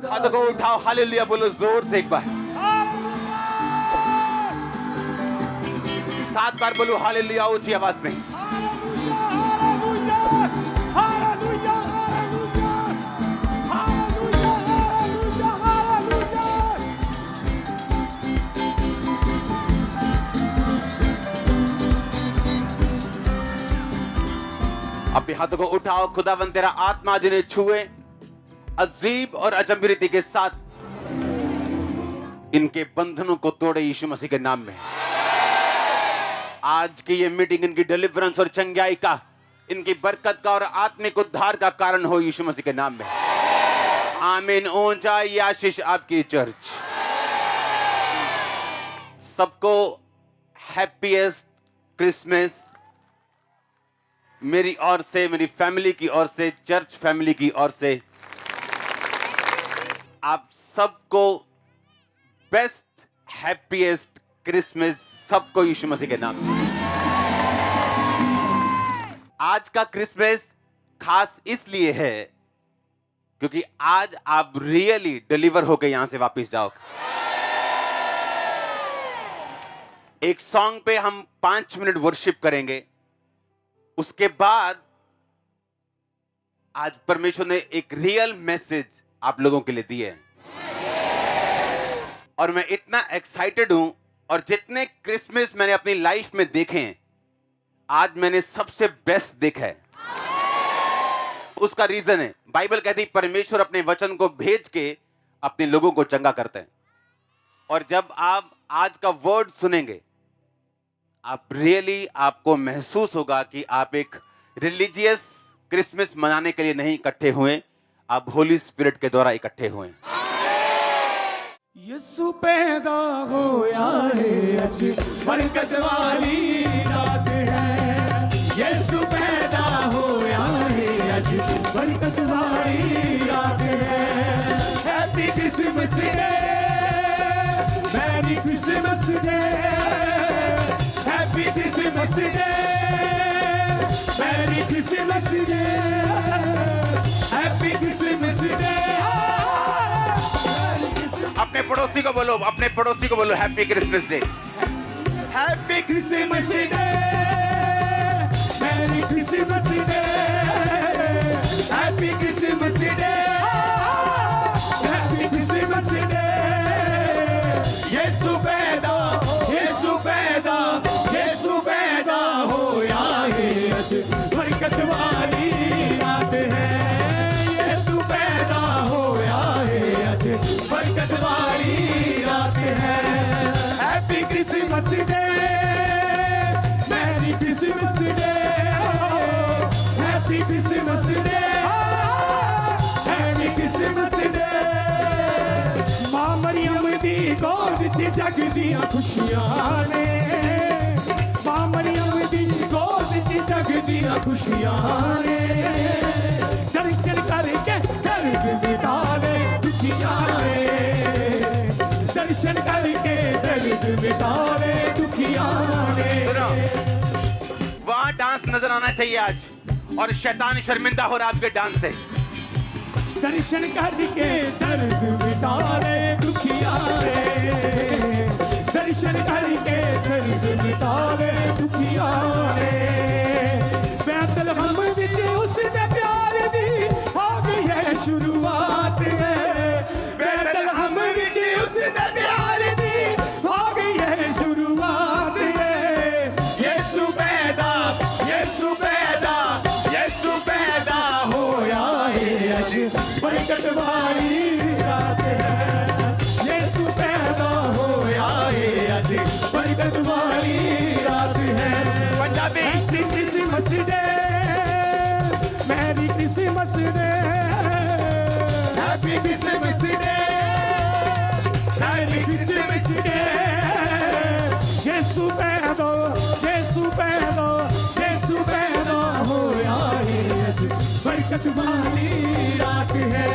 हाथों को उठाओ, हालेलुया बोलो जोर से एक बार, 7 बार बोलो हालेलुया ऊंची आवाज में। अपने हाथों को उठाओ, खुदावंद तेरा आत्मा जिन्हें छुए अजीब और अजम्बरीति के साथ इनके बंधनों को तोड़े यीशु मसीह के नाम में। आज की ये मीटिंग इनकी डिलीवरेंस और चंगाई का, इनकी बरकत का और आत्मिक उद्धार का कारण हो यीशु मसीह के नाम में। आमीन। ऊंचा ये आशीष आपकी चर्च। सबको हैप्पीएस्ट क्रिसमस मेरी ओर से, मेरी फैमिली की ओर से, चर्च फैमिली की ओर से आप सबको बेस्ट हैप्पीएस्ट क्रिसमस सबको यीशु मसीह के नाम में। आज का क्रिसमस खास इसलिए है क्योंकि आज आप रियली डिलीवर होके यहां से वापस जाओगे। एक सॉन्ग पे हम 5 मिनट वर्शिप करेंगे, उसके बाद आज परमेश्वर ने एक रियल मैसेज आप लोगों के लिए दिए हैं और मैं इतना एक्साइटेड हूं। और जितने क्रिसमस मैंने अपनी लाइफ में देखे हैं, आज मैंने सबसे बेस्ट देखा है। उसका रीजन है, बाइबल कहती है परमेश्वर अपने वचन को भेज के अपने लोगों को चंगा करते हैं। और जब आप आज का वर्ड सुनेंगे, आप रियली आपको महसूस होगा कि आप एक रिलीजियस क्रिसमस मनाने के लिए नहीं इकट्ठे हुए, आप होली स्पिरिट के द्वारा इकट्ठे हुए। यीशु पैदा होया है, अच्छी बरकत वाली रात है। यीशु पैदा होया है, अच्छी बरकत वाली रात है। Happy Christmas day, merry Christmas day, happy Christmas day, merry Christmas day, happy Christmas day. अपने पड़ोसी को बोलो, अपने पड़ोसी को बोलो happy Christmas day. Happy Christmas day, merry Christmas day, happy Christmas day, happy Christmas day. Yeshu पैदा, यीशु पैदा, यीशु पैदा होया है, बरकत वाली रात है। यीशु पैदा होया है, बरकत वाली रात है। Happy Christmas day, merry Christmas day, happy Christmas day, happy Christmas day. मां मरियम दी गोद च जगदियां खुशियां ने, मां मरियम दी गोद च जगदियां खुशियां ने। दर्शन करके दर्द मिटाने दुखियां ने, दर्शन करके दर्द मिटाने दुखियां ने। सुनो, वहां डांस नजर आना चाहिए आज, और शैतान शर्मिंदा हो रहा है आपके डांस से। दर्शन करके दर्द मिटाने दुखियां ने, दर्शन करके दर्द मिटाने दुखियां ने। बैतलहम विच उसदे प्यार दी हो गई है शुरुआत है। बैतलहम विच उसदे प्यार दी हो गई है शुरुआत है। यीशु पैदा, यीशु पैदा, यीशु पैदा होया है, अज बरकत वाली रात है। यीशु पैदा होया है, अज बरकत वाली रात है। Punjabi happy Christmas day, merry Christmas day, happy Christmas day, merry Christmas day. Yeshu पैदा, यीशु पैदा, यीशु पैदा होया है, अज बरकत वाली रात है।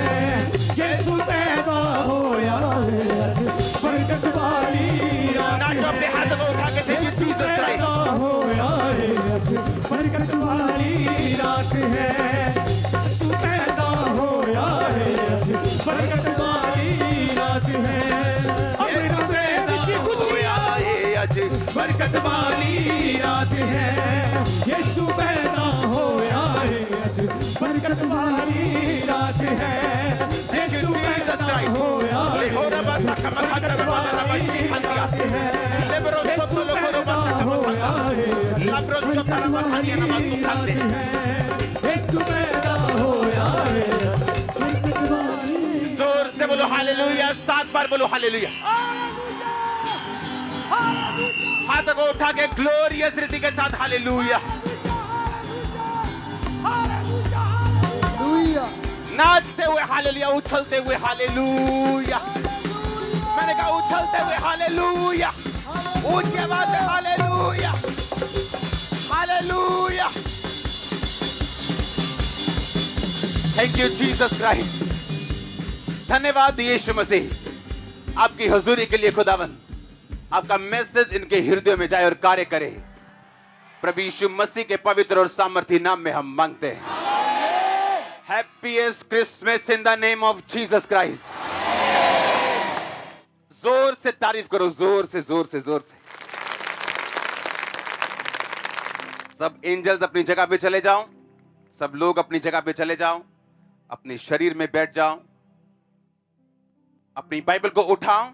यीशु पैदा होया है, अज बरकत वाली रात है। नाचो, अपने हाथों को उठा के देखिए जीसस क्राइस्ट। होया है, अज बरकत वाली रात है। यीशु पैदा होया है, अज बरकत वाली बरकत वाली रात है, यीशु पैदा होया है अज बरकत वाली रात है, यीशु पैदा होया है बरकत वाली रात है, यीशु पैदा होया है बरकत वाली रात है, यीशु पैदा होया है बरकत वाली। जोर से बोलो हालेलुया, 7 बार बोलो हालेलुया। हाथ को उठा के ग्लोरियस रीति के साथ हालेलुया। नाचते हुए हालेलुया, उछलते हुए हालेलुया। मैंने कहा उछलते हुए हालेलुया, ऊंची आवाज में hallelujah, hallelujah. Thank you Jesus Christ. धन्यवाद यीशु मसीह। आपकी हुजूरी के लिए खुदावन आपका मैसेज इनके हृदयों में जाए और कार्य करे। प्रभु यीशु मसीह के पवित्र और सामर्थी नाम में हम मांगते हैं। Happiest Christmas in the name of Jesus Christ. जोर से तारीफ करो, जोर से जोर से जोर से। सब एंजल्स अपनी जगह पे चले जाओ, सब लोग अपनी जगह पे चले जाओ, अपने शरीर में बैठ जाओ, अपनी बाइबल को उठाओ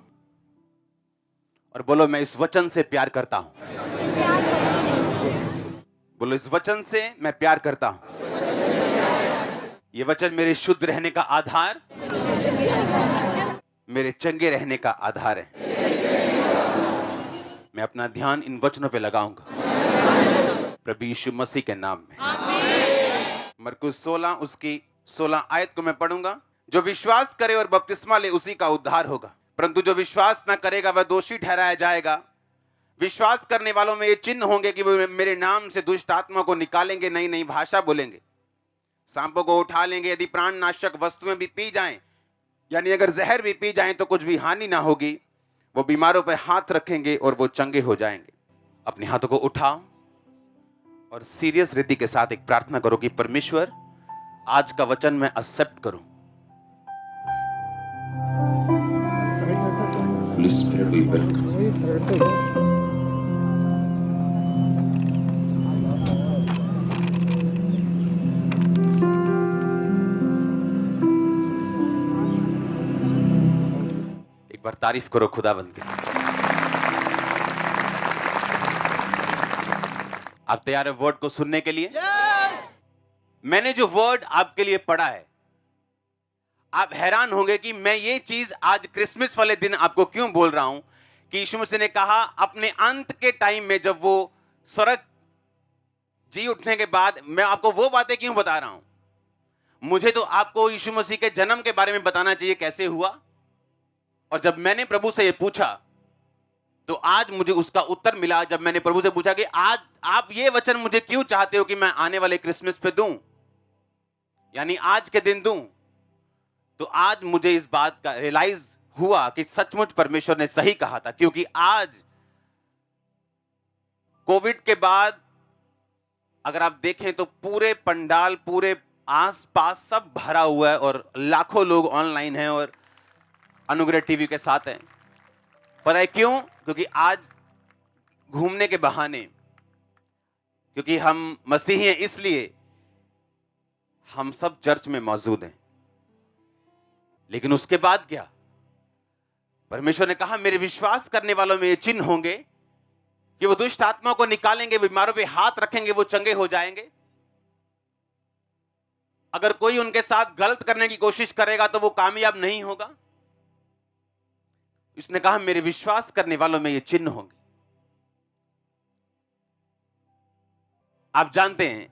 और बोलो मैं इस वचन से प्यार करता हूं। बोलो इस वचन से मैं प्यार करता हूं। ये वचन मेरे शुद्ध रहने का आधार, मेरे चंगे रहने का आधार है। मैं अपना ध्यान इन वचनों पे लगाऊंगा प्रभु यीशु मसीह के नाम में। मरकुस 16 उसकी 16 आयत को मैं पढ़ूंगा। जो विश्वास करे और बपतिस्मा ले उसी का उद्धार होगा, परंतु जो विश्वास न करेगा वह दोषी ठहराया जाएगा। विश्वास करने वालों में ये चिन्ह होंगे कि वो मेरे नाम से दुष्ट आत्मा को निकालेंगे, नई नई भाषा बोलेंगे, सांपों को उठा लेंगे, यदि प्राणनाशक वस्तुएं भी पी जाएं, यानी अगर जहर भी पी जाएं तो कुछ भी हानि ना होगी। वो बीमारों पर हाथ रखेंगे और वो चंगे हो जाएंगे। अपने हाथों को उठाओ और सीरियस रीति के साथ एक प्रार्थना करो कि परमेश्वर आज का वचन मैं एक्सेप्ट करूं। Holy Spirit, we welcome. एक बार तारीफ करो खुदावंद की। आप तैयार है वर्ड को सुनने के लिए? मैंने जो वर्ड आपके लिए पढ़ा है, आप हैरान होंगे कि मैं ये चीज आज क्रिसमस वाले दिन आपको क्यों बोल रहा हूं कि यीशु मसीह ने कहा अपने अंत के टाइम में जब वो स्वर्ग जी उठने के बाद, मैं आपको वो बातें क्यों बता रहा हूं। मुझे तो आपको यीशु मसीह के जन्म के बारे में बताना चाहिए, कैसे हुआ। और जब मैंने प्रभु से ये पूछा तो आज मुझे उसका उत्तर मिला। जब मैंने प्रभु से पूछा कि आज आप ये वचन मुझे क्यों चाहते हो कि मैं आने वाले क्रिसमस पे दूं, यानी आज के दिन दूं, तो आज मुझे इस बात का रियलाइज हुआ कि सचमुच परमेश्वर ने सही कहा था। क्योंकि आज कोविड के बाद अगर आप देखें तो पूरे पंडाल, पूरे आसपास सब भरा हुआ है और लाखों लोग ऑनलाइन हैं और अनुग्रह टीवी के साथ हैं। पता है क्यों? क्योंकि आज घूमने के बहाने, क्योंकि हम मसीही हैं इसलिए हम सब चर्च में मौजूद हैं। लेकिन उसके बाद क्या? परमेश्वर ने कहा मेरे विश्वास करने वालों में ये चिन्ह होंगे कि वो दुष्ट आत्मा को निकालेंगे, बीमारों पे हाथ रखेंगे, वो चंगे हो जाएंगे। अगर कोई उनके साथ गलत करने की कोशिश करेगा तो वो कामयाब नहीं होगा। इसने कहा मेरे विश्वास करने वालों में ये चिन्ह होंगे। आप जानते हैं,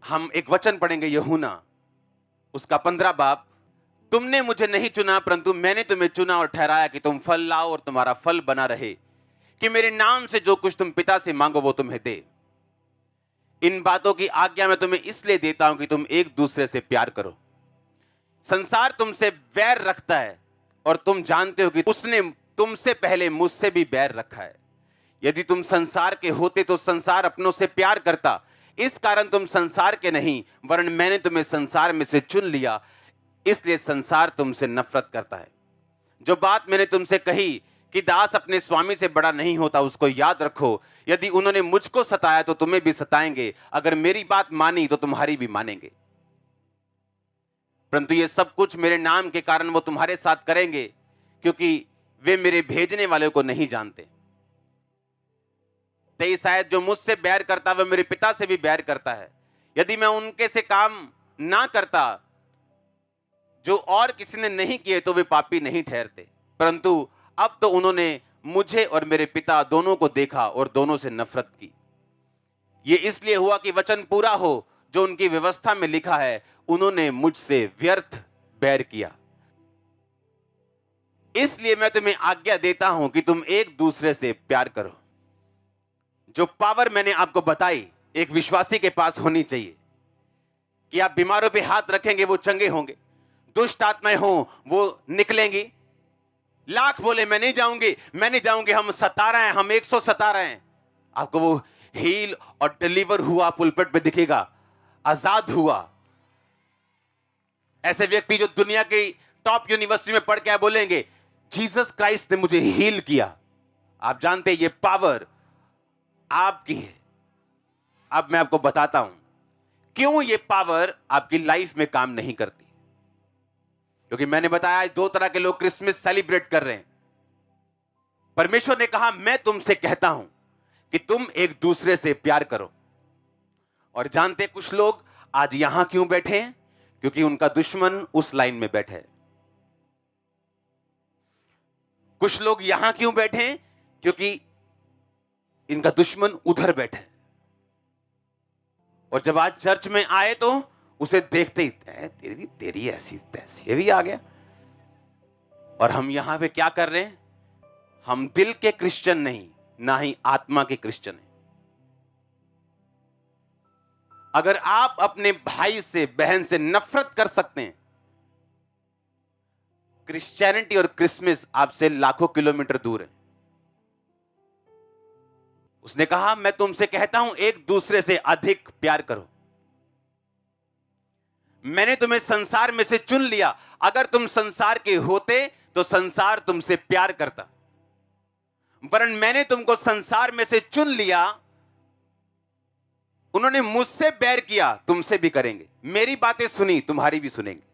हम एक वचन पढ़ेंगे यूहन्ना उसका 15 बाब। तुमने मुझे नहीं चुना परंतु मैंने तुम्हें चुना और ठहराया कि तुम फल लाओ और तुम्हारा फल बना रहे, कि मेरे नाम से जो कुछ तुम पिता से मांगो वो तुम्हें दे। इन बातों की आज्ञा मैं तुम्हें इसलिए देता हूं कि तुम एक दूसरे से प्यार करो। संसार तुमसे बैर रखता है और तुम जानते हो कि उसने तुमसे पहले मुझसे भी बैर रखा है। यदि तुम संसार के होते तो संसार अपनों से प्यार करता। इस कारण तुम संसार के नहीं, वरन मैंने तुम्हें संसार में से चुन लिया, इसलिए संसार तुमसे नफरत करता है। जो बात मैंने तुमसे कही कि दास अपने स्वामी से बड़ा नहीं होता, उसको याद रखो। यदि उन्होंने मुझको सताया तो तुम्हें भी सताएंगे, अगर मेरी बात मानी तो तुम्हारी भी मानेंगे। परंतु ये सब कुछ मेरे नाम के कारण वो तुम्हारे साथ करेंगे, क्योंकि वे मेरे भेजने वाले को नहीं जानते। तेई शायद जो मुझसे बैर करता वह मेरे पिता से भी बैर करता है। यदि मैं उनके से काम ना करता जो और किसी ने नहीं किए तो वे पापी नहीं ठहरते, परंतु अब तो उन्होंने मुझे और मेरे पिता दोनों को देखा और दोनों से नफरत की। ये इसलिए हुआ कि वचन पूरा हो जो उनकी व्यवस्था में लिखा है, उन्होंने मुझसे व्यर्थ बैर किया। इसलिए मैं तुम्हें आज्ञा देता हूं कि तुम एक दूसरे से प्यार करो। जो पावर मैंने आपको बताई एक विश्वासी के पास होनी चाहिए कि आप बीमारों पे हाथ रखेंगे वो चंगे होंगे, दुष्ट आत्माएं हो वो निकलेंगी। लाख बोले मैं नहीं जाऊंगी, हम 17 हैं, हम 117 हैं, आपको वो हील और डिलीवर हुआ पुलपिट पे दिखेगा, आजाद हुआ। ऐसे व्यक्ति जो दुनिया की टॉप यूनिवर्सिटी में पढ़ के बोलेंगे जीसस क्राइस्ट ने मुझे हील किया। आप जानते हैं ये पावर आपकी है। अब मैं आपको बताता हूं क्यों ये पावर आपकी लाइफ में काम नहीं करती। क्योंकि मैंने बताया आज 2 तरह के लोग क्रिसमस सेलिब्रेट कर रहे हैं। परमेश्वर ने कहा मैं तुमसे कहता हूं कि तुम एक दूसरे से प्यार करो। और जानते कुछ लोग आज यहां क्यों बैठे हैं? क्योंकि उनका दुश्मन उस लाइन में बैठे है। कुछ लोग यहां क्यों बैठे हैं? क्योंकि इनका दुश्मन उधर बैठे है। और जब आज चर्च में आए तो उसे देखते ही तेरी ऐसी तैसी भी आ गया। और हम यहां पे क्या कर रहे हैं? हम दिल के क्रिश्चियन नहीं, ना ही आत्मा के क्रिश्चियन हैं। अगर आप अपने भाई से बहन से नफरत कर सकते हैं, क्रिश्चियनिटी और क्रिसमस आपसे लाखों किलोमीटर दूर है। उसने कहा मैं तुमसे कहता हूं एक दूसरे से अधिक प्यार करो। मैंने तुम्हें संसार में से चुन लिया। अगर तुम संसार के होते तो संसार तुमसे प्यार करता, वरन मैंने तुमको संसार में से चुन लिया। उन्होंने मुझसे बैर किया, तुमसे भी करेंगे। मेरी बातें सुनी, तुम्हारी भी सुनेंगे।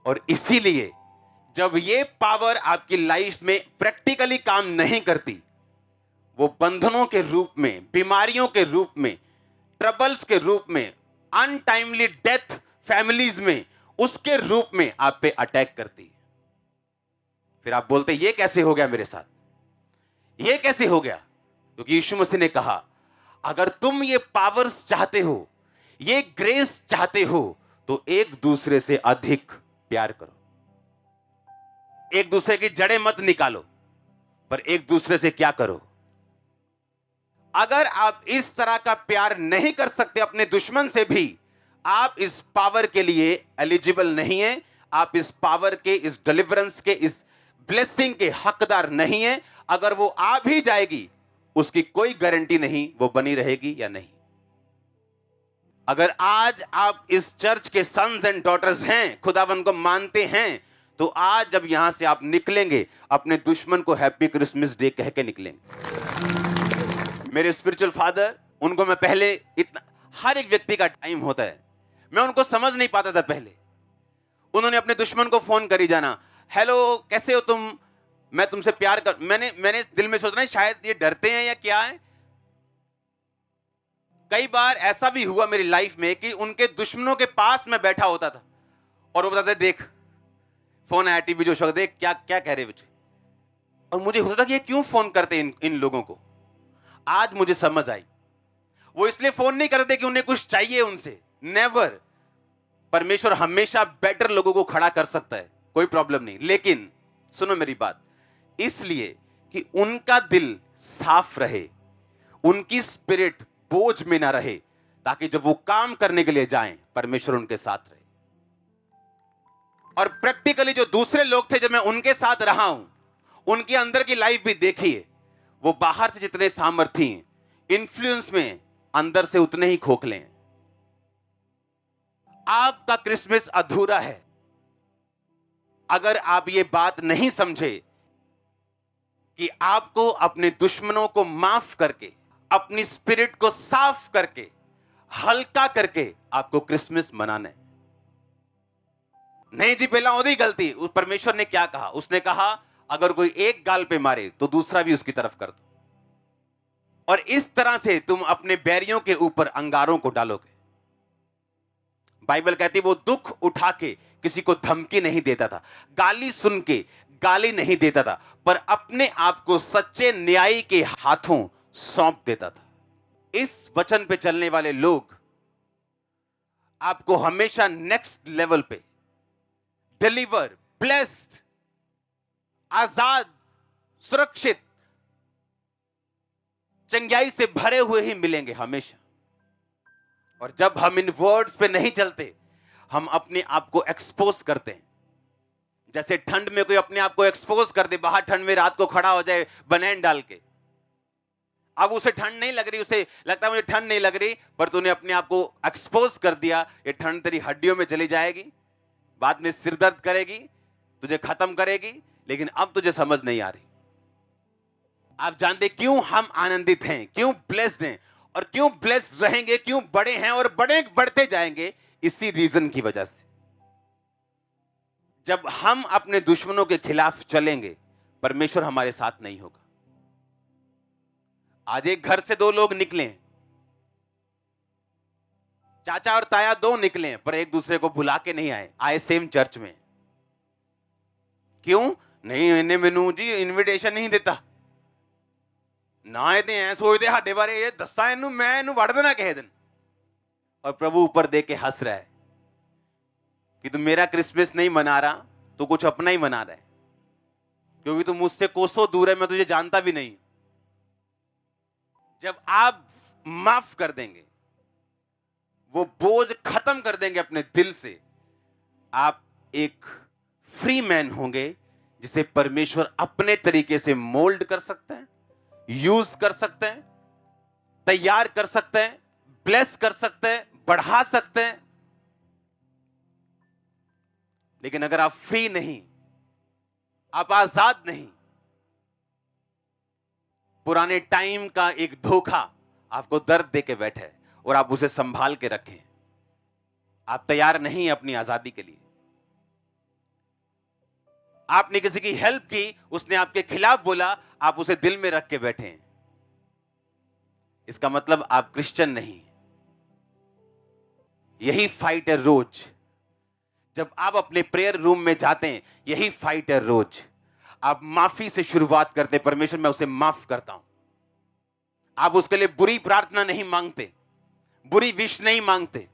और इसीलिए जब ये पावर आपकी लाइफ में प्रैक्टिकली काम नहीं करती, वो बंधनों के रूप में, बीमारियों के रूप में, ट्रबल्स के रूप में, अनटाइमली डेथ फैमिलीज में, उसके रूप में आप पे अटैक करती है। फिर आप बोलते ये कैसे हो गया मेरे साथ, ये कैसे हो गया? क्योंकि यीशु मसीह ने कहा अगर तुम ये पावर्स चाहते हो, ये ग्रेस चाहते हो, तो एक दूसरे से अधिक प्यार करो। एक दूसरे की जड़ें मत निकालो, पर एक दूसरे से क्या करो? अगर आप इस तरह का प्यार नहीं कर सकते अपने दुश्मन से भी, आप इस पावर के लिए एलिजिबल नहीं है। आप इस पावर के, इस डिलीवरेंस के, इस ब्लेसिंग के हकदार नहीं है। अगर वो आ भी जाएगी, उसकी कोई गारंटी नहीं वो बनी रहेगी या नहीं। अगर आज आप इस चर्च के सन्स एंड डॉटर्स हैं, खुदावन को मानते हैं, तो आज जब यहां से आप निकलेंगे, अपने दुश्मन को हैप्पी क्रिसमस डे कह के निकलेंगे। मेरे स्पिरिचुअल फादर, उनको मैं पहले इतना, हर एक व्यक्ति का टाइम होता है, मैं उनको समझ नहीं पाता था पहले। उन्होंने अपने दुश्मन को फोन करी जाना, हेलो कैसे हो तुम, मैं तुमसे प्यार कर। मैंने दिल में सोचना शायद ये डरते हैं या क्या है। कई बार ऐसा भी हुआ मेरी लाइफ में कि उनके दुश्मनों के पास मैं बैठा होता था और वो बताते देख फोन आया, टीवी जो शौक, देख क्या क्या कह रहे मुझे। और मुझे होता था कि ये क्यों फोन करते इन लोगों को। आज मुझे समझ आई, वो इसलिए फोन नहीं करते कि उन्हें कुछ चाहिए उनसे, नेवर। परमेश्वर हमेशा बेटर लोगों को खड़ा कर सकता है, कोई प्रॉब्लम नहीं। लेकिन सुनो मेरी बात, इसलिए कि उनका दिल साफ रहे, उनकी स्पिरिट बोझ में ना रहे, ताकि जब वो काम करने के लिए जाएं, परमेश्वर उनके साथ रहे। और प्रैक्टिकली जो दूसरे लोग थे जब मैं उनके साथ रहा हूं, उनके अंदर की लाइफ भी देखिए, वो बाहर से जितने सामर्थी हैं, इन्फ्लुएंस में अंदर से उतने ही खोखले हैं। आपका क्रिसमस अधूरा है अगर आप ये बात नहीं समझे कि आपको अपने दुश्मनों को माफ करके, अपनी स्पिरिट को साफ करके, हल्का करके आपको क्रिसमस मनाना है। नहीं जी, पहला ओदी गलती। उस परमेश्वर ने क्या कहा? उसने कहा अगर कोई एक गाल पे मारे तो दूसरा भी उसकी तरफ कर दो, और इस तरह से तुम अपने बैरियों के ऊपर अंगारों को डालोगे। बाइबल कहती वो दुख उठा के किसी को धमकी नहीं देता था, गाली सुन के गाली नहीं देता था, पर अपने आप को सच्चे न्यायी के हाथों सौंप देता था। इस वचन पे चलने वाले लोग आपको हमेशा नेक्स्ट लेवल पे डिलीवर, ब्लेस्ड, आजाद, सुरक्षित, चंगाई से भरे हुए ही मिलेंगे हमेशा। और जब हम इन वर्ड्स पे नहीं चलते, हम अपने आप को एक्सपोज करते हैं। जैसे ठंड में कोई अपने आप को एक्सपोज कर दे, बाहर ठंड में रात को खड़ा हो जाए बनैन डाल के, अब उसे ठंड नहीं लग रही, उसे लगता है मुझे ठंड नहीं लग रही, पर तूने अपने आप को एक्सपोज कर दिया। ये ठंड तेरी हड्डियों में चली जाएगी, बाद में सिर दर्द करेगी, तुझे खत्म करेगी, लेकिन अब तुझे समझ नहीं आ रही। आप जानते क्यों हम आनंदित हैं, क्यों ब्लेस्ड हैं, और क्यों ब्लेस्ड रहेंगे, क्यों बड़े हैं और बढ़ते जाएंगे? इसी रीजन की वजह से। जब हम अपने दुश्मनों के खिलाफ चलेंगे, परमेश्वर हमारे साथ नहीं होगा। आज एक घर से दो लोग निकले, चाचा और ताया दो निकले, पर एक दूसरे को बुला के नहीं आए सेम चर्च में। क्यों? नहीं, इन्हें मैनू जी इनविटेशन नहीं देता ना, ये ऐ सोचते साडे बारे, ये दसा इनू, मैं इनू वड़ देना किसी दिन। और प्रभु ऊपर देख के हंस रहा है कि तू मेरा क्रिसमस नहीं मना रहा, तू कुछ अपना ही मना रहा है, क्योंकि तू मुझसे कोसों दूर है, मैं तुझे जानता भी नहीं। जब आप माफ कर देंगे, वो बोझ खत्म कर देंगे अपने दिल से, आप एक फ्री मैन होंगे जिसे परमेश्वर अपने तरीके से मोल्ड कर सकते हैं, यूज कर सकते हैं, तैयार कर सकते हैं, ब्लेस कर सकते हैं, बढ़ा सकते हैं। लेकिन अगर आप फ्री नहीं, आप आजाद नहीं, पुराने टाइम का एक धोखा आपको दर्द दे के बैठे है और आप उसे संभाल के रखें, आप तैयार नहीं अपनी आजादी के लिए। आपने किसी की हेल्प की, उसने आपके खिलाफ बोला, आप उसे दिल में रख के बैठे हैं, इसका मतलब आप क्रिश्चियन नहीं। यही फाइट है रोज। जब आप अपने प्रेयर रूम में जाते हैं, यही फाइट है रोज। आप माफी से शुरुआत करते हैं, परमेश्वर मैं उसे माफ करता हूं। आप उसके लिए बुरी प्रार्थना नहीं मांगते, बुरी विश नहीं मांगते।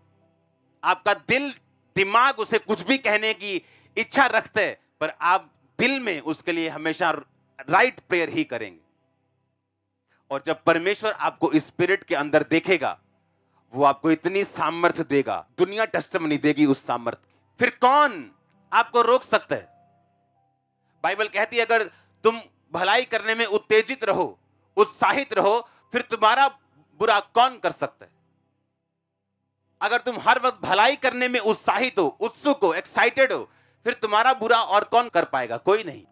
आपका दिल दिमाग उसे कुछ भी कहने की इच्छा रखते हैं, पर आप दिल में उसके लिए हमेशा राइट प्रेयर ही करेंगे। और जब परमेश्वर आपको स्पिरिट के अंदर देखेगा, वो आपको इतनी सामर्थ्य देगा, दुनिया टेस्टिमनी देगी उस सामर्थ्य की। फिर कौन आपको रोक सकता है? बाइबल कहती है अगर तुम भलाई करने में उत्तेजित रहो, उत्साहित रहो, फिर तुम्हारा बुरा कौन कर सकता है? अगर तुम हर वक्त भलाई करने में उत्साहित हो, उत्सुक हो, एक्साइटेड हो, फिर तुम्हारा बुरा और कौन कर पाएगा? कोई नहीं।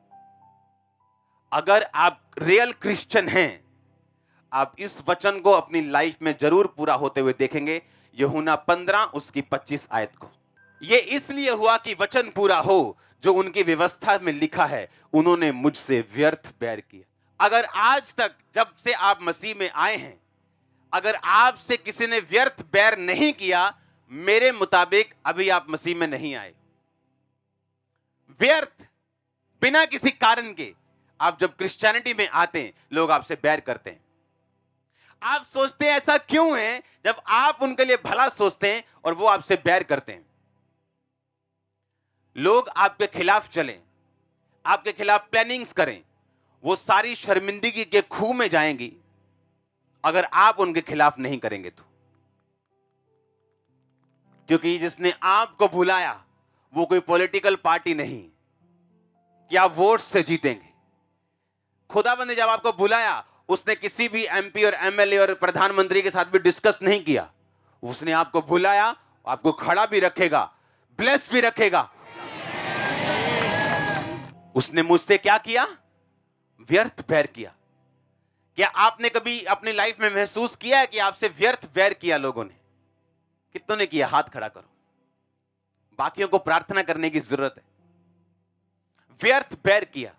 अगर आप रियल क्रिश्चियन हैं, आप इस वचन को अपनी लाइफ में जरूर पूरा होते हुए देखेंगे। यूहन्ना 15 उसकी 25 आयत को। यह इसलिए हुआ कि वचन पूरा हो जो उनकी व्यवस्था में लिखा है, उन्होंने मुझसे व्यर्थ बैर किया। अगर आज तक जब से आप मसीह में आए हैं, अगर आपसे किसी ने व्यर्थ बैर नहीं किया, मेरे मुताबिक अभी आप मसीह में नहीं आए। व्यर्थ, बिना किसी कारण के आप जब क्रिश्चियनिटी में आते हैं, लोग आपसे बैर करते हैं। आप सोचते हैं ऐसा क्यों है? जब आप उनके लिए भला सोचते हैं और वो आपसे बैर करते हैं। लोग आपके खिलाफ चलें, आपके खिलाफ प्लानिंग्स करें, वो सारी शर्मिंदगी के खूह में जाएंगी अगर आप उनके खिलाफ नहीं करेंगे तो। क्योंकि जिसने आपको बुलाया वो कोई पॉलिटिकल पार्टी नहीं कि आप वोट से जीतेंगे। खुदाबंद ने जब आपको बुलाया, उसने किसी भी एमपी और एमएलए और प्रधानमंत्री के साथ भी डिस्कस नहीं किया। उसने आपको बुलाया, आपको खड़ा भी रखेगा, ब्लेस भी रखेगा। उसने मुझसे क्या किया? व्यर्थ बैर किया। क्या आपने कभी अपनी लाइफ में महसूस किया है कि आपसे व्यर्थ बैर किया लोगों ने? कितनों ने किया? हाथ खड़ा करो। बाकियों को प्रार्थना करने की जरूरत है। व्यर्थ बैर किया।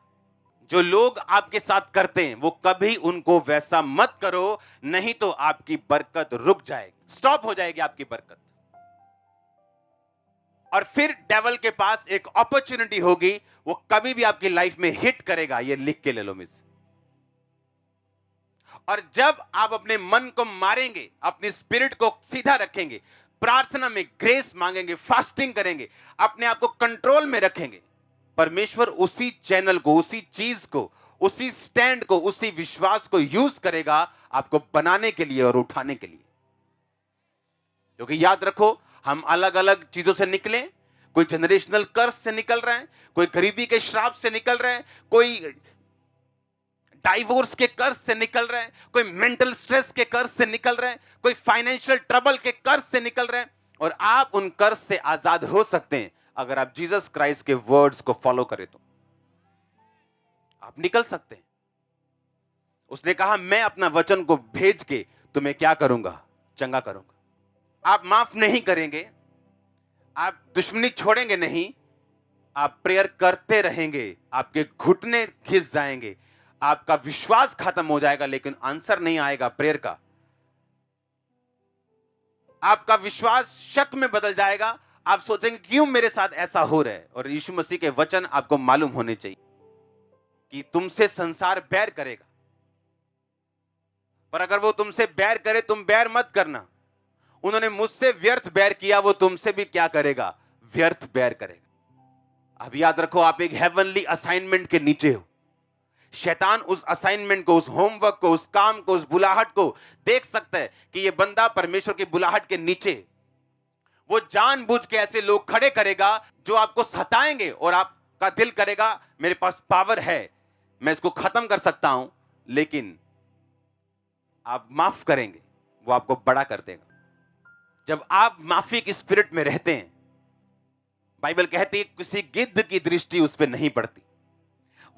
जो लोग आपके साथ करते हैं वो कभी उनको वैसा मत करो, नहीं तो आपकी बरकत रुक जाएगी, स्टॉप हो जाएगी आपकी बरकत। और फिर डेविल के पास एक अपॉर्चुनिटी होगी, वो कभी भी आपकी लाइफ में हिट करेगा। ये लिख के ले लो मिस। और जब आप अपने मन को मारेंगे, अपनी स्पिरिट को सीधा रखेंगे, प्रार्थना में ग्रेस मांगेंगे, फास्टिंग करेंगे, अपने आप को कंट्रोल में रखेंगे, परमेश्वर उसी चैनल को, उसी चीज को, उसी स्टैंड को, उसी विश्वास को यूज करेगा आपको बनाने के लिए और उठाने के लिए। क्योंकि याद रखो, हम अलग अलग चीजों से निकले। कोई जनरेशनल कर्स से निकल रहे हैं, कोई गरीबी के श्राप से निकल रहे हैं, कोई डाइवोर्स के कर्ज से निकल रहे हैं, कोई मेंटल स्ट्रेस के कर्ज से निकल रहे हैं, कोई फाइनेंशियल ट्रबल के कर्ज से निकल रहे हैं। और आप उन कर्ज से आजाद हो सकते हैं अगर आप जीसस क्राइस्ट के वर्ड्स को फॉलो करें तो आप निकल सकते हैं। उसने कहा, मैं अपना वचन को भेज के तुम्हें क्या करूंगा? चंगा करूंगा। आप माफ नहीं करेंगे, आप दुश्मनी छोड़ेंगे नहीं, आप प्रेयर करते रहेंगे, आपके घुटने घिस जाएंगे, आपका विश्वास खत्म हो जाएगा, लेकिन आंसर नहीं आएगा प्रेयर का। आपका विश्वास शक में बदल जाएगा। आप सोचेंगे क्यों मेरे साथ ऐसा हो रहा है। और यीशु मसीह के वचन आपको मालूम होने चाहिए कि तुमसे संसार बैर करेगा, पर अगर वो तुमसे बैर करे, तुम बैर मत करना। उन्होंने मुझसे व्यर्थ बैर किया, वो तुमसे भी क्या करेगा? व्यर्थ बैर करेगा। अब याद रखो, आप एक हेवनली असाइनमेंट के नीचे हो। शैतान उस असाइनमेंट को, उस होमवर्क को, उस काम को, उस बुलाहट को देख सकता है कि ये बंदा परमेश्वर की बुलाहट के नीचे। वो जानबूझ के ऐसे लोग खड़े करेगा जो आपको सताएंगे और आपका दिल करेगा मेरे पास पावर है, मैं इसको खत्म कर सकता हूं, लेकिन आप माफ करेंगे, वो आपको बड़ा कर देगा। जब आप माफी की स्पिरिट में रहते हैं, बाइबल कहती है किसी गिद्ध की दृष्टि उस पर नहीं पड़ती।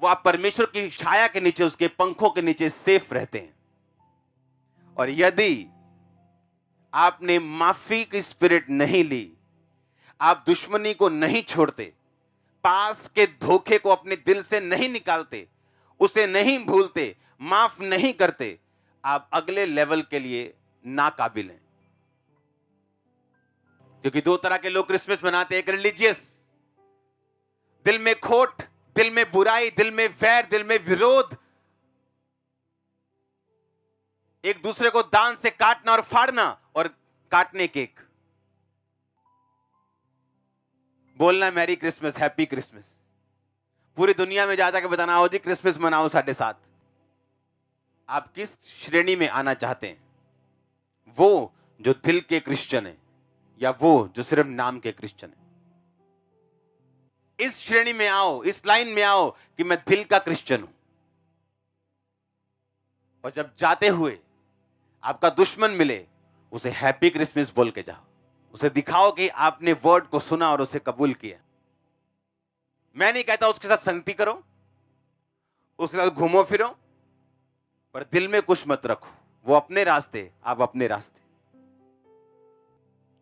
वो आप परमेश्वर की छाया के नीचे, उसके पंखों के नीचे सेफ रहते हैं। और यदि आपने माफी की स्पिरिट नहीं ली, आप दुश्मनी को नहीं छोड़ते, पास के धोखे को अपने दिल से नहीं निकालते, उसे नहीं भूलते, माफ नहीं करते, आप अगले लेवल के लिए नाकाबिल हैं। क्योंकि दो तरह के लोग क्रिसमस मनाते हैं। एक रिलीजियस, दिल में खोट, दिल में बुराई, दिल में वैर, दिल में विरोध, एक दूसरे को दान से काटना और फाड़ना और काटने केक, बोलना मैरी क्रिसमस, हैप्पी क्रिसमस, पूरी दुनिया में जा जाके बताना, आओ जी क्रिसमस मनाओ साढ़े साथ। आप किस श्रेणी में आना चाहते हैं? वो जो दिल के क्रिश्चियन है या वो जो सिर्फ नाम के क्रिश्चियन है? इस श्रेणी में आओ, इस लाइन में आओ कि मैं दिल का क्रिश्चियन हूं। और जब जाते हुए आपका दुश्मन मिले, उसे हैप्पी क्रिसमस बोल के जाओ, उसे दिखाओ कि आपने वर्ड को सुना और उसे कबूल किया। मैं नहीं कहता उसके साथ संगति करो, उसके साथ घूमो फिरो, पर दिल में कुछ मत रखो। वो अपने रास्ते, आप अपने रास्ते।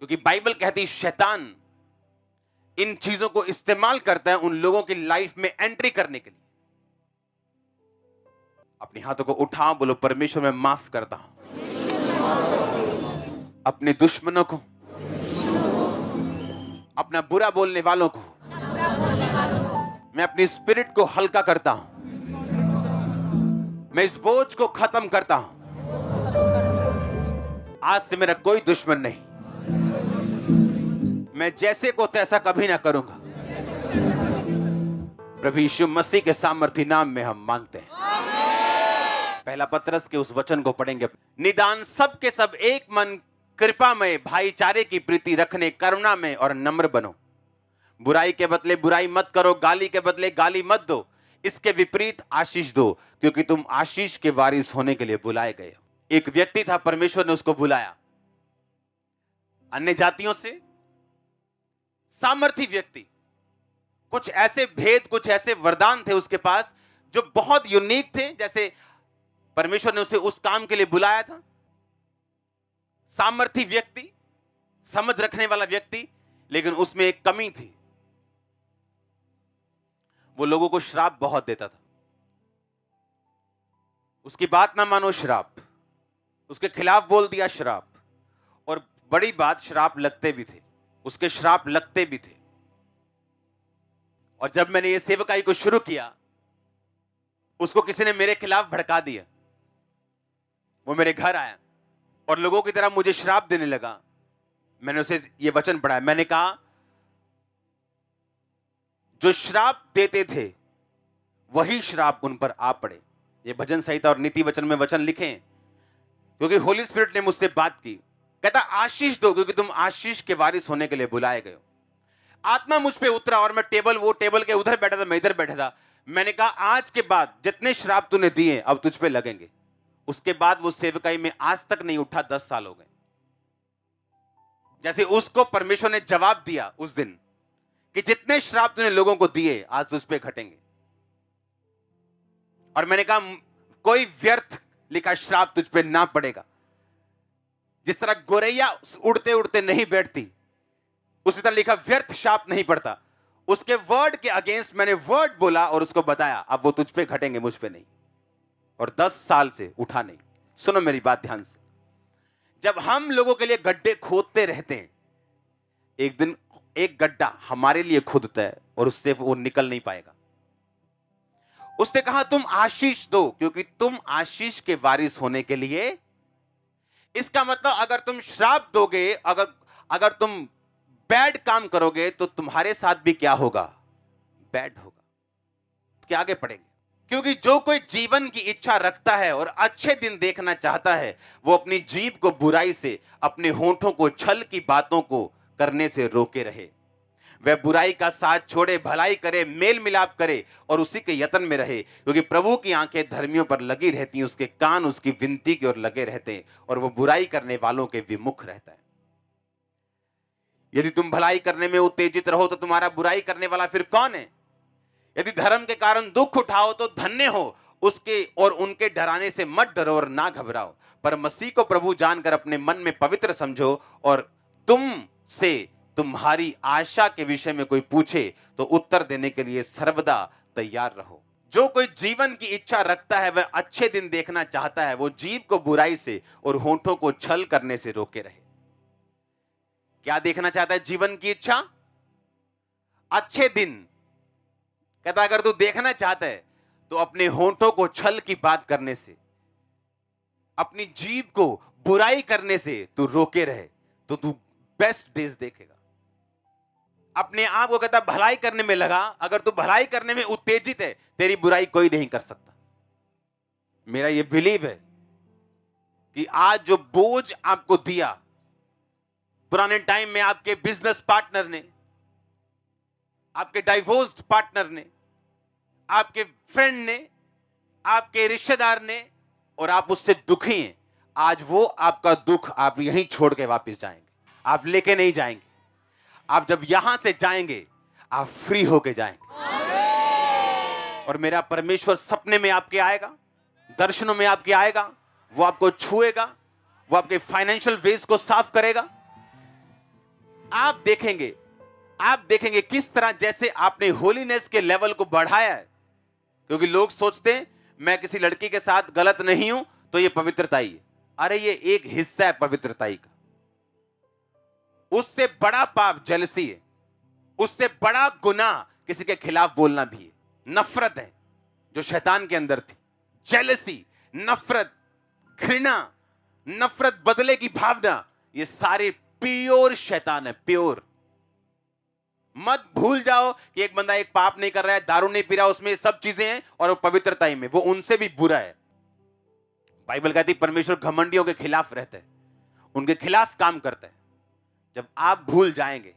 क्योंकि बाइबल कहती है शैतान इन चीजों को इस्तेमाल करता है उन लोगों की लाइफ में एंट्री करने के लिए। अपने हाथों को उठाओ, बोलो परमेश्वर मैं माफ करता हूं अपने दुश्मनों को, अपना बुरा बोलने वालों को। मैं अपनी स्पिरिट को हल्का करता हूं, मैं इस बोझ को खत्म करता हूं। आज से मेरा कोई दुश्मन नहीं, मैं जैसे को तैसा कभी ना करूंगा। प्रभु यीशु मसीह के सामर्थी नाम में हम मांगते हैं। पहला पतरस के उस वचन को पढ़ेंगे। निदान सब के सब एक मन, कृपा में, भाईचारे की प्रीति रखने, करुणा में और नम्र बनो। बुराई के बदले बुराई मत करो, गाली के बदले गाली मत दो, इसके विपरीत आशीष दो, क्योंकि तुम आशीष के वारिस होने के लिए बुलाए गए हो। एक व्यक्ति था, परमेश्वर ने उसको बुलाया, अन्य जातियों से सामर्थी व्यक्ति, कुछ ऐसे भेद, कुछ ऐसे वरदान थे उसके पास जो बहुत यूनिक थे, जैसे परमेश्वर ने उसे उस काम के लिए बुलाया था, सामर्थी व्यक्ति, समझ रखने वाला व्यक्ति, लेकिन उसमें एक कमी थी, वो लोगों को श्राप बहुत देता था। उसकी बात ना मानो श्राप, उसके खिलाफ बोल दिया श्राप, और बड़ी बात श्राप लगते भी थे, उसके श्राप लगते भी थे। और जब मैंने ये सेवकाई को शुरू किया, उसको किसी ने मेरे खिलाफ भड़का दिया। वो मेरे घर आया और लोगों की तरह मुझे श्राप देने लगा। मैंने उसे ये वचन पढ़ाया, मैंने कहा जो श्राप देते थे वही श्राप उन पर आ पड़े। ये भजन संहिता और नीति वचन में वचन लिखे हैं, क्योंकि होली स्पिरिट ने मुझसे बात की। कहता आशीष दो, क्योंकि तुम आशीष के वारिस होने के लिए बुलाए गए हो। आत्मा मुझ पे उतरा और मैं वो टेबल के उधर बैठा था, मैं इधर बैठा था। मैंने कहा आज के बाद जितने श्राप तूने दिए अब तुझ पे लगेंगे। उसके बाद वो सेवकाई में आज तक नहीं उठा, 10 साल हो गए। जैसे उसको परमेश्वर ने जवाब दिया उस दिन कि जितने श्राप तूने लोगों को दिए आज तुझ पे घटेंगे। और मैंने कहा कोई व्यर्थ लिखा श्राप तुझ पे ना पड़ेगा। जिस तरह गोरैया उड़ते उड़ते नहीं बैठती, उसी तरह लिखा व्यर्थ श्राप नहीं पड़ता। उसके वर्ड के अगेंस्ट मैंने वर्ड बोला और उसको बताया अब वो तुझ पे घटेंगे, मुझ पे नहीं। और 10 साल से उठा नहीं। सुनो मेरी बात ध्यान से, जब हम लोगों के लिए गड्ढे खोदते रहते हैं, एक दिन एक गड्ढा हमारे लिए खुदता है और उससे वो निकल नहीं पाएगा। उसने कहा तुम आशीष दो, क्योंकि तुम आशीष के वारिस होने के लिए। इसका मतलब अगर तुम श्राप दोगे, अगर तुम बैड काम करोगे तो तुम्हारे साथ भी क्या होगा? बैड होगा। क्या आगे पढ़ेंगे, क्योंकि जो कोई जीवन की इच्छा रखता है और अच्छे दिन देखना चाहता है, वो अपनी जीभ को बुराई से, अपने होंठों को छल की बातों को करने से रोके रहे। वह बुराई का साथ छोड़े, भलाई करे, मेल मिलाप करे और उसी के यत्न में रहे, क्योंकि प्रभु की आंखें धर्मियों पर लगी रहती हैं, उसके कान उसकी विनती की ओर लगे रहते हैं और वो बुराई करने वालों के विमुख रहता है। यदि तुम भलाई करने में उत्तेजित रहो तो तुम्हारा बुराई करने वाला फिर कौन है? यदि धर्म के कारण दुख उठाओ तो धन्य हो, उसके और उनके डराने से मत डरो और ना घबराओ, पर मसीह को प्रभु जानकर अपने मन में पवित्र समझो। और तुम से तुम्हारी आशा के विषय में कोई पूछे तो उत्तर देने के लिए सर्वदा तैयार रहो। जो कोई जीवन की इच्छा रखता है, वह अच्छे दिन देखना चाहता है, वो जीभ को बुराई से और होंठों को छल करने से रोके रहे। क्या देखना चाहता है? जीवन की इच्छा, अच्छे दिन। कहता अगर तू देखना चाहता है तो अपने होंठों को छल की बात करने से, अपनी जीभ को बुराई करने से तू रोके रहे, तो तू बेस्ट डेज देखेगा। अपने आप को कहता भलाई करने में लगा। अगर तू भलाई करने में उत्तेजित है, तेरी बुराई कोई नहीं कर सकता। मेरा यह बिलीव है कि आज जो बोझ आपको दिया, पुराने टाइम में आपके बिजनेस पार्टनर ने, आपके डाइवोर्स्ड पार्टनर ने, आपके फ्रेंड ने, आपके रिश्तेदार ने, और आप उससे दुखी हैं, आज वो आपका दुख आप यहीं छोड़ के वापस जाएंगे। आप लेके नहीं जाएंगे। आप जब यहां से जाएंगे आप फ्री होके जाएंगे। और मेरा परमेश्वर सपने में आपके आएगा, दर्शनों में आपके आएगा, वो आपको छुएगा, वो आपके फाइनेंशियल वेज को साफ करेगा। आप देखेंगे किस तरह जैसे आपने होलीनेस के लेवल को बढ़ाया है। क्योंकि लोग सोचते हैं मैं किसी लड़की के साथ गलत नहीं हूं तो ये पवित्रताई है। अरे ये एक हिस्सा है पवित्रताई का। उससे बड़ा पाप जेलसी है, उससे बड़ा गुनाह किसी के खिलाफ बोलना भी है। नफरत है जो शैतान के अंदर थी, जेलसी, नफरत, घृणा, नफरत, बदले की भावना, ये सारे प्योर शैतान है, प्योर। मत भूल जाओ कि एक बंदा एक पाप नहीं कर रहा है, दारू नहीं पी रहा, उसमें सब चीजें हैं और वो पवित्रता में, वो उनसे भी बुरा है। बाइबल कहती परमेश्वर घमंडियों के खिलाफ रहता है, उनके खिलाफ काम करता है। जब आप भूल जाएंगे,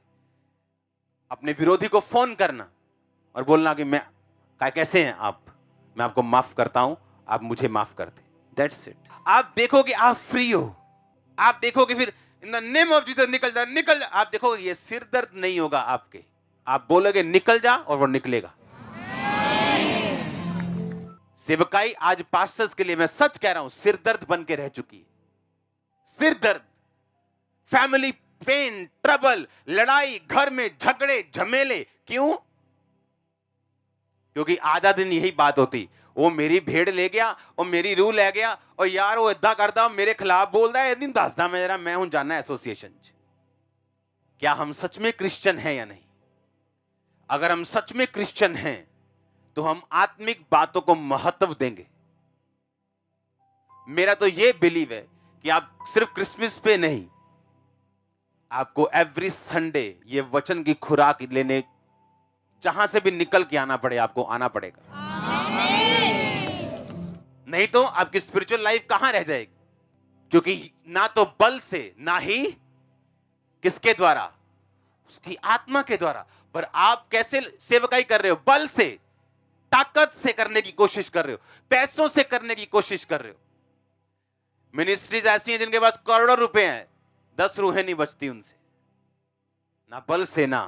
अपने विरोधी को फोन करना और बोलना कि मैं कैसे हैं आप, मैं आपको माफ करता हूं, आप मुझे माफ करते। That's it. आप देखोगे आप फ्री हो। आप देखोगे फिर in the name of Jesus निकल जा, निकल जा। आप देखोगे ये सिर दर्द नहीं होगा आपके। आप बोलोगे निकल जा और वो निकलेगा। सेवकाई आज पास्टर्स के लिए, मैं सच कह रहा हूं, सिरदर्द बन के रह चुकी है। सिरदर्द, फैमिली पेन, ट्रबल, लड़ाई, घर में झगड़े झमेले। क्यों? क्योंकि आधा दिन यही बात होती, वो मेरी भेड़ ले गया और मेरी रूह ले गया, और यार वो इदा करता मेरे खिलाफ बोलता है, दिन दसदा मैं जरा मैं हूं जाना एसोसिएशन। क्या हम सच में क्रिश्चियन हैं या नहीं? अगर हम सच में क्रिश्चियन हैं तो हम आत्मिक बातों को महत्व देंगे। मेरा तो यह बिलीव है कि आप सिर्फ क्रिसमस पे नहीं, आपको एवरी संडे ये वचन की खुराक लेने, जहां से भी निकल के आना पड़े, आपको आना पड़ेगा। नहीं तो आपकी स्पिरिचुअल लाइफ कहां रह जाएगी? क्योंकि ना तो बल से, ना ही किसके द्वारा, उसकी आत्मा के द्वारा। पर आप कैसे सेवकाई कर रहे हो? बल से, ताकत से करने की कोशिश कर रहे हो, पैसों से करने की कोशिश कर रहे हो। मिनिस्ट्रीज ऐसी हैं जिनके पास करोड़ों रुपए हैं, 10 रूहें नहीं बचती उनसे, ना बल से ना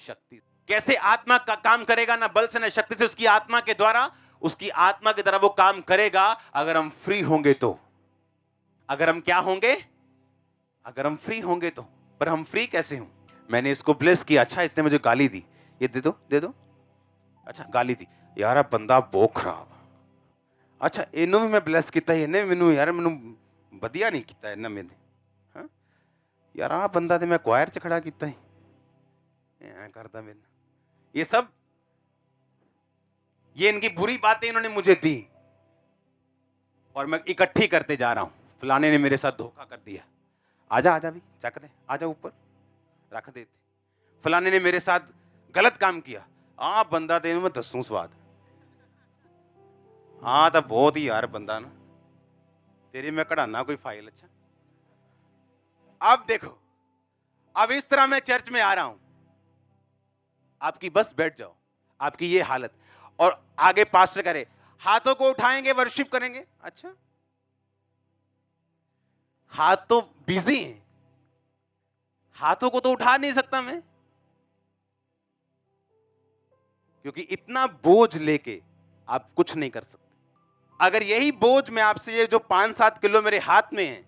शक्ति। कैसे आत्मा का काम करेगा? ना बल से ना शक्ति से, उसकी आत्मा के द्वारा। उसकी आत्मा की तरह वो काम करेगा अगर हम फ्री होंगे तो। अगर हम क्या होंगे? अगर हम फ्री होंगे तो। पर हम फ्री कैसे हों? मैंने इसको ब्लेस किया, अच्छा इसने मुझे गाली दी, ये दे दो दे दो, अच्छा गाली दी, यार आ बंदा बहुत खराब, अच्छा इन्हों भी मैं ब्लेस किया, इन्हें मैनू यार मैनू वधिया नहीं किया इन्हें मैंने, हाँ यार आ बंदा तो मैं क्वायर च खड़ा किया ही करता मैंने। ये सब, ये इनकी बुरी बातें इन्होंने मुझे दी और मैं इकट्ठी करते जा रहा हूं। फलाने ने मेरे साथ धोखा कर दिया, आजा आजा भी चक दे, आजा ऊपर रख देते। फलाने ने मेरे साथ गलत काम किया, आ बंदा तेन मैं दसूं स्वाद, हाँ तो बहुत ही यार बंदा ना, तेरी मैं कढ़ाना कोई फाइल। अच्छा अब देखो, अब इस तरह मैं चर्च में आ रहा हूं, आपकी बस बैठ जाओ, आपकी ये हालत, और आगे पास्टर करे हाथों को उठाएंगे वर्शिप करेंगे। अच्छा हाथ तो बिजी हैं, हाथों को तो उठा नहीं सकता मैं, क्योंकि इतना बोझ लेके आप कुछ नहीं कर सकते। अगर यही बोझ मैं आपसे, ये जो 5-7 किलो मेरे हाथ में है,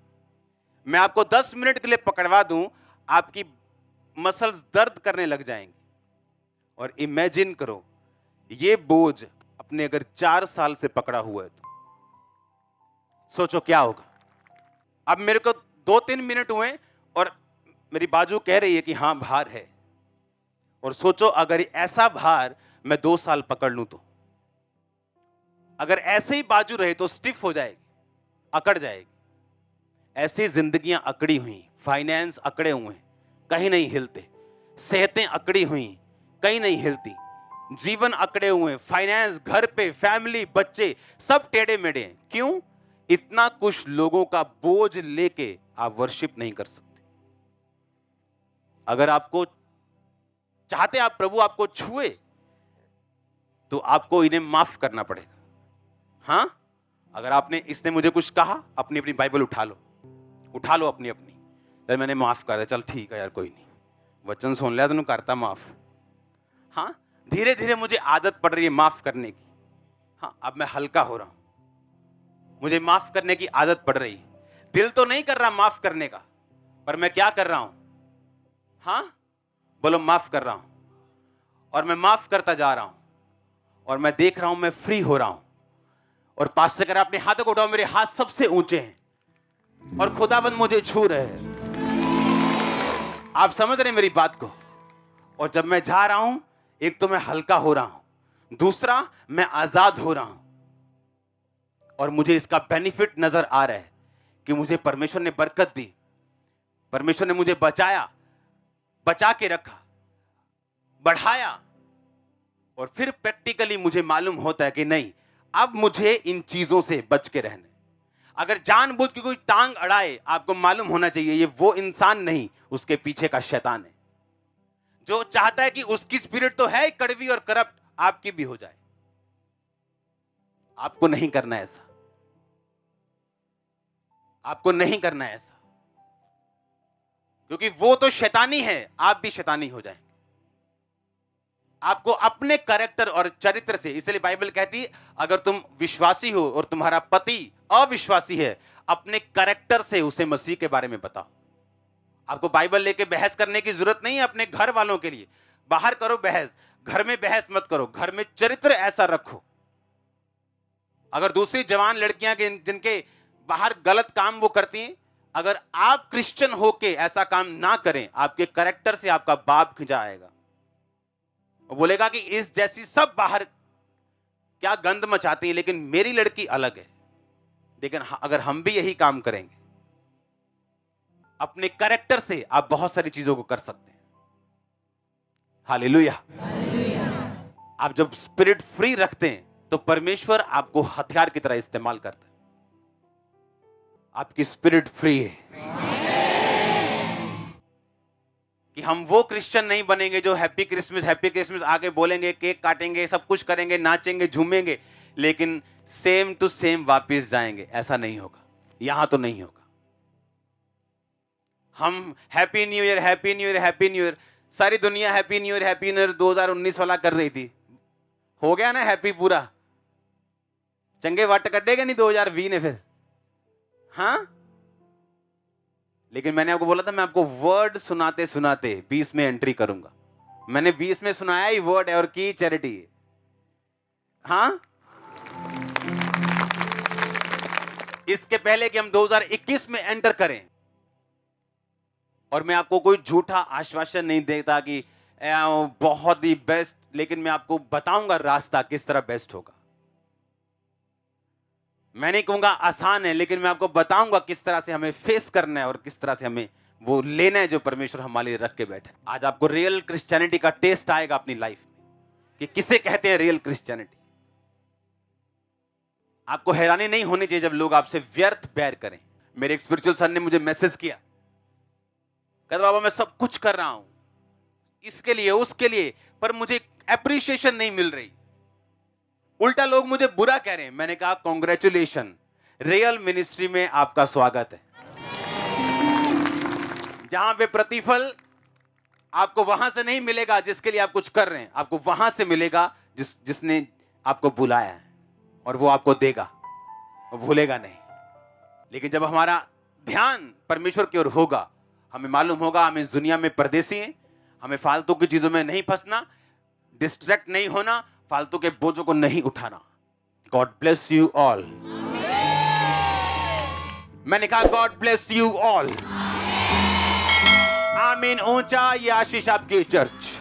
मैं आपको 10 मिनट के लिए पकड़वा दूं, आपकी मसल्स दर्द करने लग जाएंगे। और इमेजिन करो ये बोझ अपने अगर 4 साल से पकड़ा हुआ है तो सोचो क्या होगा। अब मेरे को 2-3 मिनट हुए और मेरी बाजू कह रही है कि हां भार है, और सोचो अगर ऐसा भार मैं 2 साल पकड़ लूं तो, अगर ऐसे ही बाजू रहे तो स्टिफ हो जाएगी, अकड़ जाएगी। ऐसी जिंदगियां अकड़ी हुई, फाइनेंस अकड़े हुए, कहीं नहीं हिलते, सेहतें अकड़ी हुई, कहीं नहीं हिलती, जीवन अकड़े हुए, फाइनेंस, घर पे फैमिली, बच्चे सब टेढ़े मेढ़े हैं। क्यों? इतना कुछ लोगों का बोझ लेके आप वर्शिप नहीं कर सकते। अगर आपको चाहते आप प्रभु आपको छुए तो आपको इन्हें माफ करना पड़ेगा। हां, अगर आपने, इसने मुझे कुछ कहा, अपनी अपनी बाइबल उठा लो अपनी अपनी, यार मैंने माफ कर दिया, चल ठीक है यार कोई नहीं, वचन सुन लिया तो करता माफ। हां, धीरे धीरे मुझे आदत पड़ रही है माफ करने की। हां, अब मैं हल्का हो रहा हूं, मुझे माफ करने की आदत पड़ रही। दिल तो नहीं कर रहा माफ करने का, पर मैं क्या कर रहा हूं? हां बोलो, माफ कर रहा हूं, और मैं माफ करता जा रहा हूं, और मैं देख रहा हूं मैं फ्री हो रहा हूं। और पास से कर अपने हाथों को उठाओ, मेरे हाथ सबसे ऊंचे हैं और खुदाबंद मुझे छू रहे हैं। आप समझ रहे हैं मेरी बात को? और जब मैं जा रहा हूं, एक तो मैं हल्का हो रहा हूं, दूसरा मैं आजाद हो रहा हूं, और मुझे इसका बेनिफिट नजर आ रहा है कि मुझे परमेश्वर ने बरकत दी, परमेश्वर ने मुझे बचाया, बचा के रखा, बढ़ाया। और फिर प्रैक्टिकली मुझे मालूम होता है कि नहीं, अब मुझे इन चीजों से बच के रहने। अगर जानबूझ के कोई टांग अड़ाए, आपको मालूम होना चाहिए ये वो इंसान नहीं, उसके पीछे का शैतान है, जो चाहता है कि उसकी स्पिरिट तो है कड़वी और करप्ट, आपकी भी हो जाए। आपको नहीं करना है ऐसा, आपको नहीं करना है ऐसा, क्योंकि वो तो शैतानी है, आप भी शैतानी हो जाएंगे। आपको अपने कैरेक्टर और चरित्र से, इसलिए बाइबल कहती है अगर तुम विश्वासी हो और तुम्हारा पति अविश्वासी है, अपने कैरेक्टर से उसे मसीह के बारे में बताओ। आपको बाइबल लेके बहस करने की जरूरत नहीं है अपने घर वालों के लिए। बाहर करो बहस, घर में बहस मत करो। घर में चरित्र ऐसा रखो। अगर दूसरी जवान लड़कियां जिनके बाहर गलत काम वो करती हैं, अगर आप क्रिश्चियन होके ऐसा काम ना करें, आपके कैरेक्टर से आपका बाप खिंचा आएगा। वो बोलेगा कि इस जैसी सब बाहर क्या गंद मचाती है, लेकिन मेरी लड़की अलग है। लेकिन अगर हम भी यही काम करेंगे, अपने कैरेक्टर से आप बहुत सारी चीजों को कर सकते हैं। हालेलुया। आप जब स्पिरिट फ्री रखते हैं तो परमेश्वर आपको हथियार की तरह इस्तेमाल करता है। आपकी स्पिरिट फ्री है कि हम वो क्रिश्चियन नहीं बनेंगे जो हैप्पी क्रिसमस आगे बोलेंगे, केक काटेंगे, सब कुछ करेंगे, नाचेंगे, झूमेंगे, लेकिन सेम टू सेम वापस जाएंगे। ऐसा नहीं होगा, यहां तो नहीं होगा। हम happy new year, happy new year, happy new year, सारी दुनिया हैप्पी न्यू ईयर 2019 वाला कर रही थी। हो गया ना हैप्पी पूरा? चंगे वट कटेगा नहीं 2020 ने फिर? हाँ, लेकिन मैंने आपको बोला था मैं आपको वर्ड सुनाते सुनाते 20 में एंट्री करूंगा। मैंने 20 में सुनाया ही वर्ड है और की चैरिटी है। हाँ, इसके पहले कि हम 2021 में एंटर करें, और मैं आपको कोई झूठा आश्वासन नहीं देता कि बहुत ही बेस्ट, लेकिन मैं आपको बताऊंगा रास्ता किस तरह बेस्ट होगा। मैं नहीं कहूंगा आसान है, लेकिन मैं आपको बताऊंगा किस तरह से हमें फेस करना है और किस तरह से हमें वो लेना है जो परमेश्वर हमारे लिए रख के बैठे। आज आपको रियल क्रिश्चियनिटी का टेस्ट आएगा अपनी लाइफ में कि किसे कहते हैं रियल क्रिश्चियनिटी। आपको हैरानी नहीं होनी चाहिए जब लोग आपसे व्यर्थ बैर करें। मेरे एक स्पिरिचुअल सर ने मुझे मैसेज किया, कहता बाबा मैं सब कुछ कर रहा हूं इसके लिए उसके लिए, पर मुझे एप्रिसिएशन नहीं मिल रही, उल्टा लोग मुझे बुरा कह रहे हैं। मैंने कहा कॉन्ग्रेचुलेशन, रियल मिनिस्ट्री में आपका स्वागत है। जहां पे प्रतिफल आपको वहां से नहीं मिलेगा जिसके लिए आप कुछ कर रहे हैं, आपको वहां से मिलेगा जिसने आपको बुलाया है, और वो आपको देगा, वो भूलेगा नहीं। लेकिन जब हमारा ध्यान परमेश्वर की ओर होगा, हमें मालूम होगा हम इस दुनिया में परदेसी हैं, हमें फालतू की चीजों में नहीं फंसना, डिस्ट्रैक्ट नहीं होना, फालतू के बोझों को नहीं उठाना। God bless you all. मैंने कहा गॉड ब्लेस यू ऑल। आमीन ऊंचा, ये आशीष आपकी चर्च।